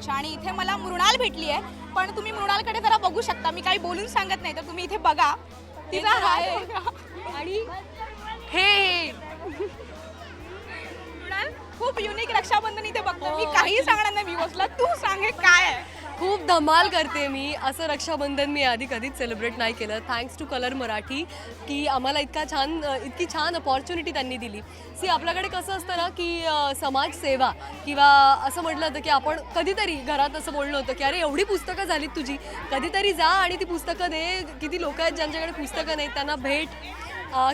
रक्षा आणि इथे मला मृणाल भेटली आहे. पण तुम्ही मृणालकडे जरा बघू शकता, मी काही बोलून सांगत नाही तर तुम्ही इथे बघा तिचा हात बघा. आणि हे मृणाल खूप युनिक रक्षाबंधन इथे बघतो मी. काही सांगणार नाही, मी बसला तू सांगे काय आहे. खूप धमाल करते मी. असं रक्षाबंधन मी आधी कधीच सेलिब्रेट नाही केलं. थँक्स टू कलर मराठी की आम्हाला इतकी छान अपॉर्च्युनिटी त्यांनी दिली. सी आपल्याकडे कसं असतं ना की समाजसेवा किंवा असं म्हटलं होतं की आपण कधीतरी घरात असं बोलणं होतं की अरे एवढी पुस्तकं झालीत तुझी, कधीतरी जा आणि ती पुस्तकं दे. किती लोक आहेत ज्यांच्याकडे पुस्तकं नाहीत त्यांना भेट.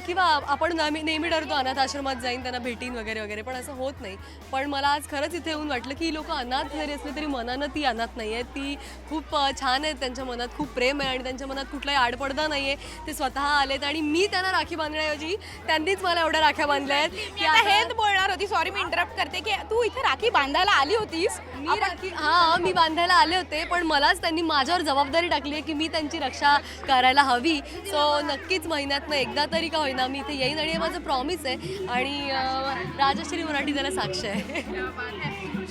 किंवा आपण नेहमी ठरतो अनाथ आश्रमात जाईन त्यांना भेटीन वगैरे वगैरे, पण असं होत नाही. पण मला आज खरंच इथे येऊन वाटलं की ही लोकं अनाथ जरी असली तरी मनानं ती अनाथ नाही आहेत. ती खूप छान आहेत, त्यांच्या मनात खूप प्रेम आहे आणि त्यांच्या मनात कुठलाही आडपडदा नाही आहे. ते स्वतः आलेत आणि मी त्यांना राखी बांधण्याऐवजी त्यांनीच मला एवढ्या राख्या बांधल्या आहेत की आता हेच बोलणार होती, सॉरी मी इंटरप्ट करते, की तू इथे राखी बांधायला आली होतीस. मी बांधायला आले होते, पण मलाच त्यांनी माझ्यावर जबाबदारी टाकली आहे की मी त्यांची रक्षा करायला हवी. सो नक्कीच महिन्यातनं एकदा तरी का होईना मी इथे येईन आणि हे माझं प्रॉमिस आहे. आणि राजश्री मराठी त्याला साक्ष आहे.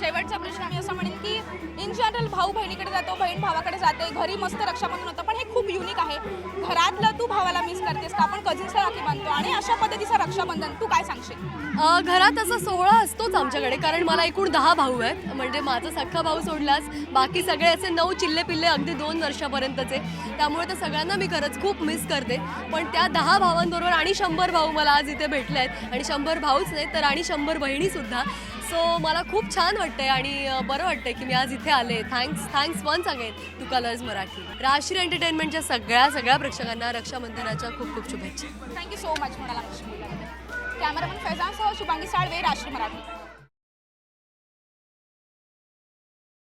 शेवटचा प्रश्न मी असं म्हणेन की इन जनरल भाऊ बहिणीकडे जातो, बहीण भावाकडे जाते, घरी मस्त रक्षाबंधन होतं, पण हे खूप युनिक आहे. घरातलं तू भावाला मिस करतेस का? आपण कझिन्सला राखी बांधतो आणि अशा पद्धतीचं रक्षाबंधन तू काय सांगशील? घरात असा सोहळा असतोच आमच्याकडे, कारण मला एकूण 10 भाऊ आहेत. म्हणजे माझा सख्खा भाऊ सोडलाच बाकी सगळे असे 9 चिल्ले पिल्ले अगदी 2 वर्षापर्यंतचे. त्यामुळे त्या सगळ्यांना मी खरंच खूप मिस करते. पण त्या 10 भावांबरोबर आणि 100 भाऊ मला आज इथे भेटले आहेत आणि 100 भाऊच नाही तर आणि 100 बहिणीसुद्धा. सो मला खूप छान वाटतंय आणि बरं वाटतंय की मी आज इथे आले. Thanks once again to Colors Marathi. Rajshri एंटरटेनमेंटच्या सगळ्या प्रेक्षकांना रक्षाबंधनाच्या खूप खूप शुभेच्छा. थँक्यू सो मच म्हणाला. कॅमेरामन फैजानसह शुभांगी साळवे, राजश्री मराठी.